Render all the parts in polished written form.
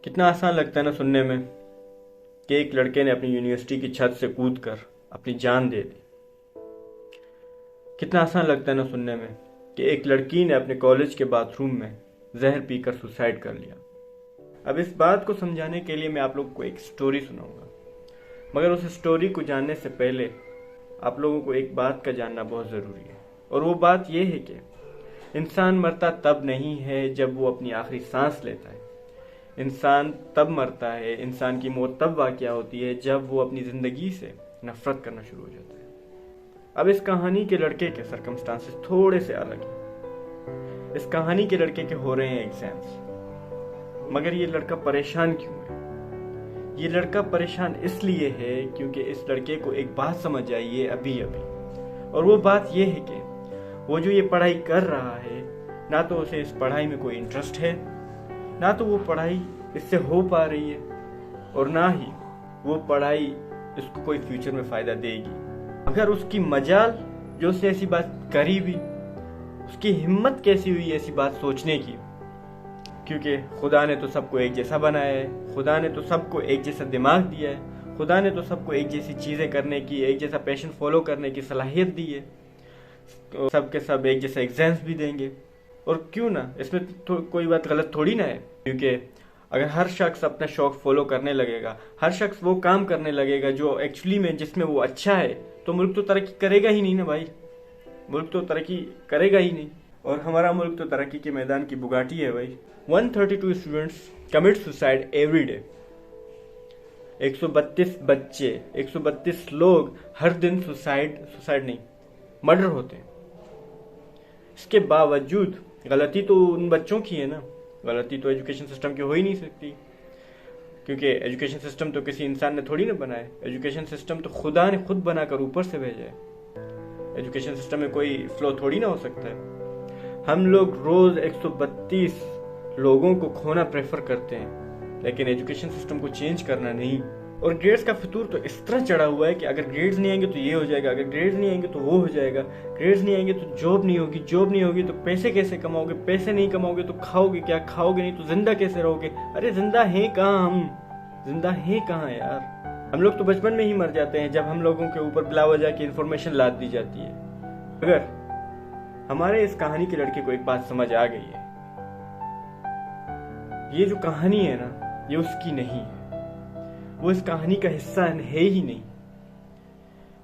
कितना आसान लगता है ना सुनने में कि एक लड़के ने अपनी यूनिवर्सिटी की छत से कूद कर अपनी जान दे दी। कितना आसान लगता है ना सुनने में कि एक लड़की ने अपने कॉलेज के बाथरूम में जहर पीकर सुसाइड कर लिया। अब इस बात को समझाने के लिए मैं आप लोगों को एक स्टोरी सुनाऊंगा, मगर उस स्टोरी को जानने से पहले आप लोगों को एक बात का जानना बहुत ज़रूरी है, और वो बात ये है कि इंसान मरता तब नहीं है जब वो अपनी आखिरी सांस लेता है। इंसान तब मरता है, इंसान की मौत तब वाक़या होती है जब वो अपनी ज़िंदगी से नफरत करना शुरू हो जाता है। अब इस कहानी के लड़के के सर्कमस्टांसेस थोड़े से अलग हैं। इस कहानी के लड़के के हो रहे हैं एग्जाम्स, मगर ये लड़का परेशान क्यों है? ये लड़का परेशान इसलिए है क्योंकि इस लड़के को एक बात समझ आई है अभी अभी, और वो बात ये है कि वो जो ये पढ़ाई कर रहा है, ना तो उसे इस पढ़ाई में कोई इंटरेस्ट है, ना तो वो पढ़ाई इससे हो पा रही है, और ना ही वो पढ़ाई इसको कोई फ्यूचर में फ़ायदा देगी। अगर उसकी मजाल जो उसने ऐसी बात करी भी, उसकी हिम्मत कैसी हुई ऐसी बात सोचने की, क्योंकि खुदा ने तो सबको एक जैसा बनाया है, खुदा ने तो सबको एक जैसा दिमाग दिया है, खुदा ने तो सबको एक जैसी चीज़ें करने की, एक जैसा पैशन फॉलो करने की सलाहियत दी है, सब के सब एक जैसा एग्जाम्स भी देंगे। और क्यों ना, इसमें तो कोई बात गलत थोड़ी ना है, क्योंकि अगर हर शख्स अपना शौक फॉलो करने लगेगा, हर शख्स वो काम करने लगेगा जो एक्चुअली में जिसमें वो अच्छा है, तो मुल्क तो तरक्की करेगा ही नहीं ना भाई, मुल्क तो तरक्की करेगा ही नहीं। और हमारा मुल्क तो तरक्की के मैदान की बुगाटी है भाई। 132 students commit suicide every day. 132 बच्चे, 132 लोग हर दिन सुसाइड नहीं, मर्डर होते हैं। इसके बावजूद गलती तो उन बच्चों की है ना, गलती तो एजुकेशन सिस्टम की हो ही नहीं सकती, क्योंकि एजुकेशन सिस्टम तो किसी इंसान ने थोड़ी ना बनाया, एजुकेशन सिस्टम तो खुदा ने खुद बनाकर ऊपर से भेजा है। एजुकेशन सिस्टम में कोई फ्लो थोड़ी ना हो सकता है। हम लोग रोज 132 लोगों को खोना प्रेफर करते हैं, लेकिन एजुकेशन सिस्टम को चेंज करना नहीं। और ग्रेड्स का फितूर तो इस तरह चढ़ा हुआ है कि अगर ग्रेड्स नहीं आएंगे तो ये हो जाएगा, अगर ग्रेड्स नहीं आएंगे तो वो हो जाएगा, ग्रेड्स नहीं आएंगे तो जॉब नहीं होगी, जॉब नहीं होगी तो पैसे कैसे कमाओगे, पैसे नहीं कमाओगे तो खाओगे क्या, खाओगे नहीं तो जिंदा कैसे रहोगे। अरे जिंदा हैं कहाँ हम, जिंदा हैं कहाँ यार। हम लोग तो बचपन में ही मर जाते हैं जब हम लोगों के ऊपर बिला वजह की इन्फॉर्मेशन लाद दी जाती है। अगर हमारे इस कहानी के लड़के को एक बात समझ आ गई है, ये जो कहानी है ना, ये उसकी नहीं है, वो इस कहानी का हिस्सा है ही नहीं,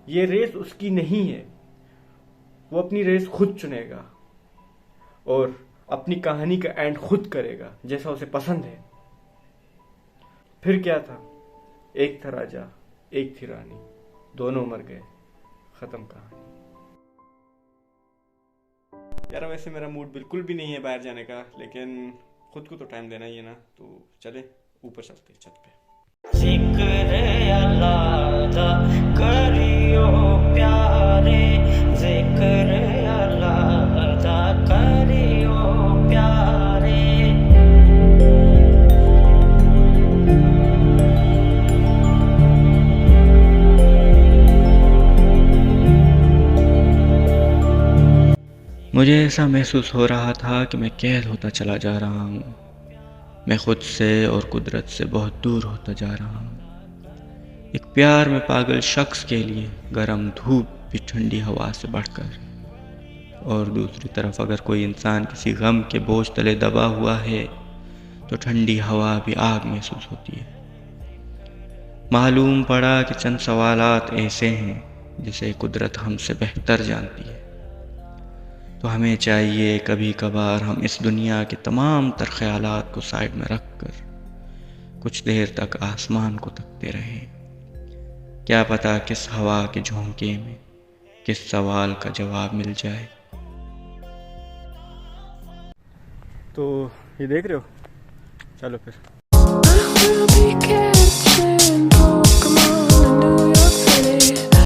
ये रेस उसकी नहीं है। वो अपनी रेस खुद चुनेगा और अपनी कहानी का एंड खुद करेगा जैसा उसे पसंद है। फिर क्या था, एक था राजा, एक थी रानी, दोनों मर गए, खत्म कहानी। यार वैसे मेरा मूड बिल्कुल भी नहीं है बाहर जाने का, लेकिन खुद को तो टाइम देना ही है ना, तो चले ऊपर चलते हैं छत पे। जिक्र अल्लाह दा करियो प्यारे, जिक्र अल्लाह दा करियो प्यारे। मुझे ऐसा महसूस हो रहा था कि मैं कैद होता चला जा रहा हूँ। मैं खुद से और कुदरत से बहुत दूर होता जा रहा हूँ। एक प्यार में पागल शख्स के लिए गर्म धूप भी ठंडी हवा से बढ़कर, और दूसरी तरफ अगर कोई इंसान किसी गम के बोझ तले दबा हुआ है तो ठंडी हवा भी आग महसूस होती है। मालूम पड़ा कि चंद सवालात ऐसे हैं जिसे कुदरत हमसे बेहतर जानती है, तो हमें चाहिए कभी कभार हम इस दुनिया के तमाम तर ख्यालात को साइड में रख कर कुछ देर तक आसमान को तकते रहें। क्या पता किस हवा के झोंके में किस सवाल का जवाब मिल जाए। तो ये देख रहे हो, चलो फिर। I will be catching